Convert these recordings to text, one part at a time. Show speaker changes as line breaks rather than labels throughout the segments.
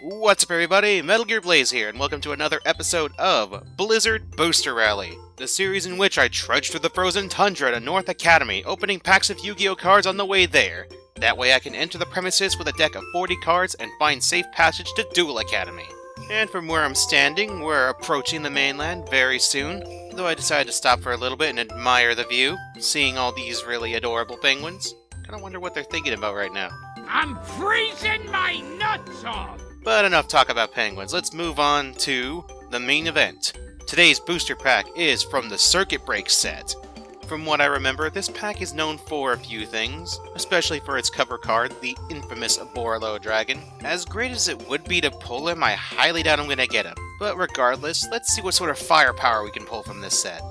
What's up everybody, Metal Gear Blaze here, and welcome to another episode of Blizzard Booster Rally, the series in which I trudge through the frozen tundra to North Academy, opening packs of Yu-Gi-Oh cards on the way there. That way I can enter the premises with a deck of 40 cards and find safe passage to Duel Academy. And from where I'm standing, we're approaching the mainland very soon, though I decided to stop for a little bit and admire the view, seeing all these really adorable penguins. Kinda wonder what they're thinking about right now.
I'm freezing my nuts off!
But enough talk about penguins, let's move on to the main event. Today's booster pack is from the Circuit Break set. From what I remember, this pack is known for a few things, especially for its cover card, the infamous Borlo Dragon. As great as it would be to pull him, I highly doubt I'm gonna get him. But regardless, let's see what sort of firepower we can pull from this set.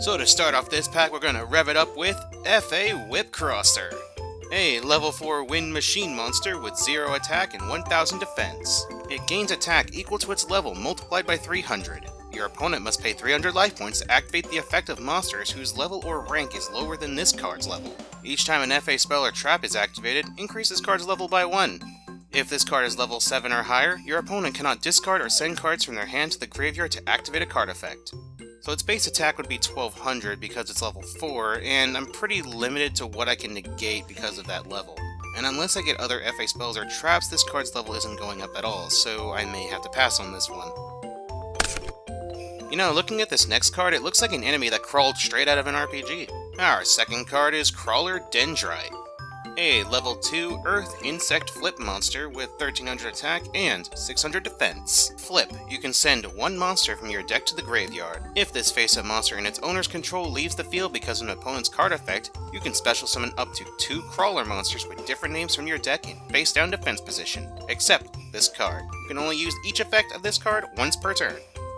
So to start off this pack, we're gonna rev it up with F.A. Whipcrosser. A level 4 wind machine monster with 0 attack and 1000 defense. It gains attack equal to its level multiplied by 300. Your opponent must pay 300 life points to activate the effect of monsters whose level or rank is lower than this card's level. Each time an FA spell or trap is activated, increase this card's level by 1. If this card is level 7 or higher, your opponent cannot discard or send cards from their hand to the graveyard to activate a card effect. So its base attack would be 1200 because it's level 4, and I'm pretty limited to what I can negate because of that level. And unless I get other FA spells or traps, this card's level isn't going up at all, so I may have to pass on this one. You know, looking at this next card, it looks like an enemy that crawled straight out of an RPG. Our second card is Crawler Dendrite. A level 2 Earth Insect Flip monster with 1300 attack and 600 defense. Flip, you can send one monster from your deck to the graveyard. If this face-up monster in its owner's control leaves the field because of an opponent's card effect, you can special summon up to 2 crawler monsters with different names from your deck in face-down defense position, except this card. You can only use each effect of this card once per turn.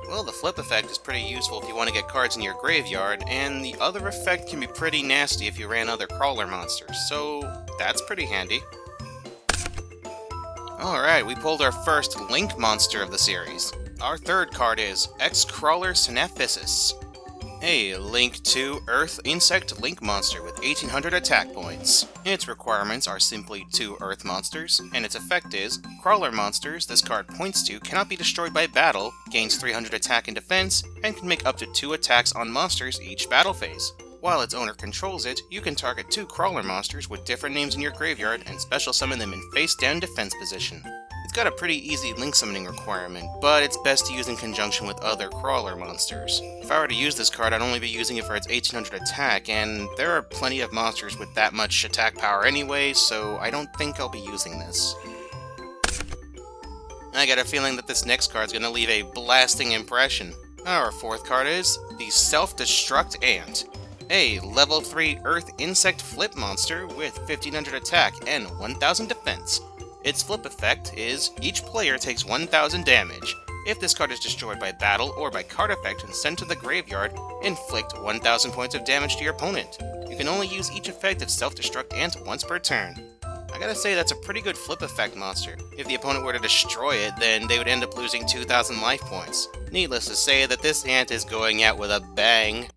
Well, the flip effect is pretty useful if you want to get cards in your graveyard, and the other effect can be pretty nasty if you ran other crawler monsters, so that's pretty handy. Alright, we pulled our first Link monster of the series. Our third card is X-Crawler Synaphysis. A Link 2 Earth Insect Link monster with 1800 attack points. Its requirements are simply 2 Earth monsters, and its effect is, crawler monsters this card points to cannot be destroyed by battle, gains 300 attack and defense, and can make up to 2 attacks on monsters each battle phase. While its owner controls it, you can target 2 crawler monsters with different names in your graveyard and special summon them in face-down defense position. It's got a pretty easy link summoning requirement, but it's best to use in conjunction with other crawler monsters. If I were to use this card, I'd only be using it for its 1800 attack, and there are plenty of monsters with that much attack power anyway, so I don't think I'll be using this. I got a feeling that this next card's gonna leave a blasting impression. Our fourth card is the SelfDestruct Ant. A level 3 Earth Insect Flip monster with 1500 attack and 1000 defense. Its flip effect is, each player takes 1000 damage. If this card is destroyed by battle or by card effect and sent to the graveyard, inflict 1000 points of damage to your opponent. You can only use each effect of SelfDestruct Ant once per turn. I gotta say that's a pretty good flip effect monster. If the opponent were to destroy it, then they would end up losing 2000 life points. Needless to say that this ant is going out with a bang.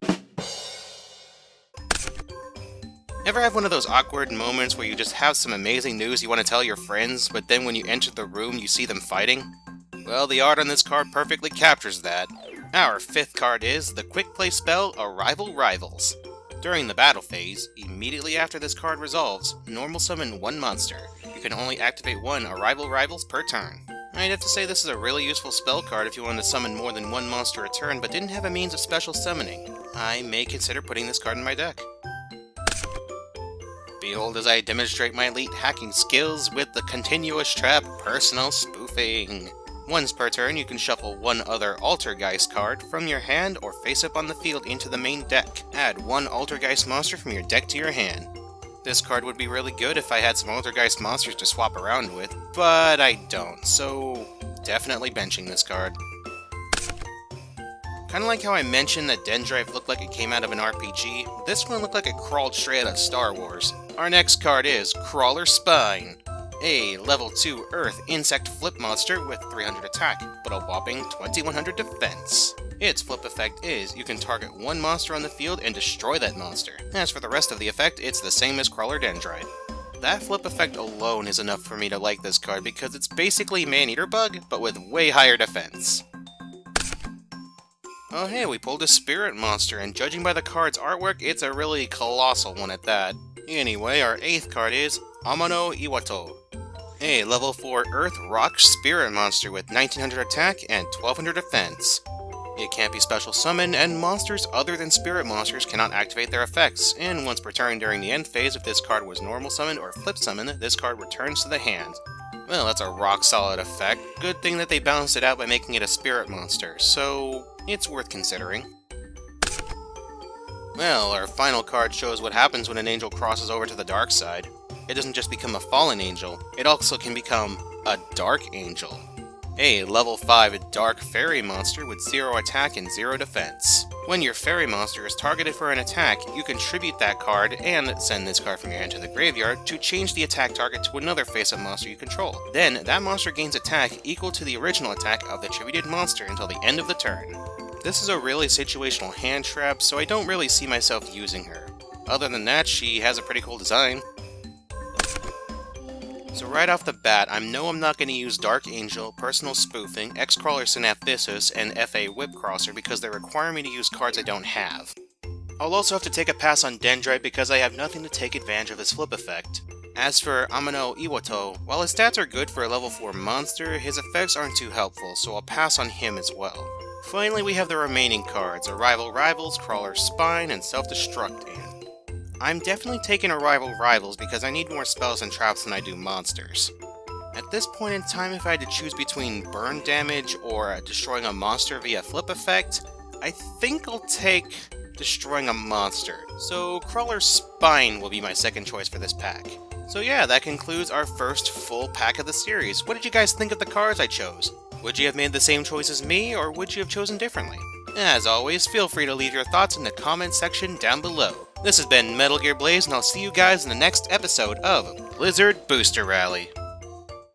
Ever have one of those awkward moments where you just have some amazing news you want to tell your friends, but then when you enter the room you see them fighting? Well, the art on this card perfectly captures that. Our fifth card is the quick play spell Arrival Rivals. During the battle phase, immediately after this card resolves, normal summon one monster. You can only activate 1 Arrival Rivals per turn. I'd have to say this is a really useful spell card if you wanted to summon more than one monster a turn but didn't have a means of special summoning. I may consider putting this card in my deck. Behold as I demonstrate my elite hacking skills with the continuous trap Personal Spoofing. Once per turn, you can shuffle one other Altergeist card from your hand or face up on the field into the main deck. Add 1 Altergeist monster from your deck to your hand. This card would be really good if I had some Altergeist monsters to swap around with, but I don't, so definitely benching this card. Kinda like how I mentioned that Dendrite looked like it came out of an RPG, this one looked like it crawled straight out of Star Wars. Our next card is Crawler Spine. A level 2 Earth Insect Flip monster with 300 attack, but a whopping 2100 defense. Its flip effect is, you can target one monster on the field and destroy that monster. As for the rest of the effect, it's the same as Crawler Dendrite. That flip effect alone is enough for me to like this card because it's basically Man-Eater Bug, but with way higher defense. Oh hey, we pulled a Spirit Monster, and judging by the card's artwork, it's a really colossal one at that. Anyway, our 8th card is Amano Yato, a level 4 Earth Rock Spirit Monster with 1900 attack and 1200 defense. It can't be special summoned, and monsters other than Spirit Monsters cannot activate their effects, and once per turn during the end phase, if this card was normal summoned or flip summoned, this card returns to the hand. Well, that's a rock solid effect. Good thing that they balanced it out by making it a Spirit Monster, so it's worth considering. Well, our final card shows what happens when an angel crosses over to the dark side. It doesn't just become a fallen angel, it also can become a dark angel. A level 5 dark fairy monster with 0 attack and 0 defense. When your fairy monster is targeted for an attack, you can tribute that card and send this card from your hand to the graveyard to change the attack target to another face-up monster you control. Then, that monster gains attack equal to the original attack of the tributed monster until the end of the turn. This is a really situational hand trap, so I don't really see myself using her. Other than that, she has a pretty cool design. So right off the bat, I know I'm not going to use Dark Angel, Personal Spoofing, X-Crawler Synapthysis, and FA Whipcrosser because they require me to use cards I don't have. I'll also have to take a pass on Dendrite because I have nothing to take advantage of his flip effect. As for Amano Yato, while his stats are good for a level 4 monster, his effects aren't too helpful, so I'll pass on him as well. Finally, we have the remaining cards, Arrival Rivals, Crawler Spine, and SelfDestruct Ant. I'm definitely taking Arrival Rivals because I need more spells and traps than I do monsters. At this point in time, if I had to choose between burn damage or destroying a monster via flip effect, I think I'll take destroying a monster. So Crawler Spine will be my second choice for this pack. So yeah, that concludes our first full pack of the series. What did you guys think of the cards I chose? Would you have made the same choice as me, or would you have chosen differently? As always, feel free to leave your thoughts in the comment section down below. This has been Metal Gear Blaze, and I'll see you guys in the next episode of Blizzard Booster Rally.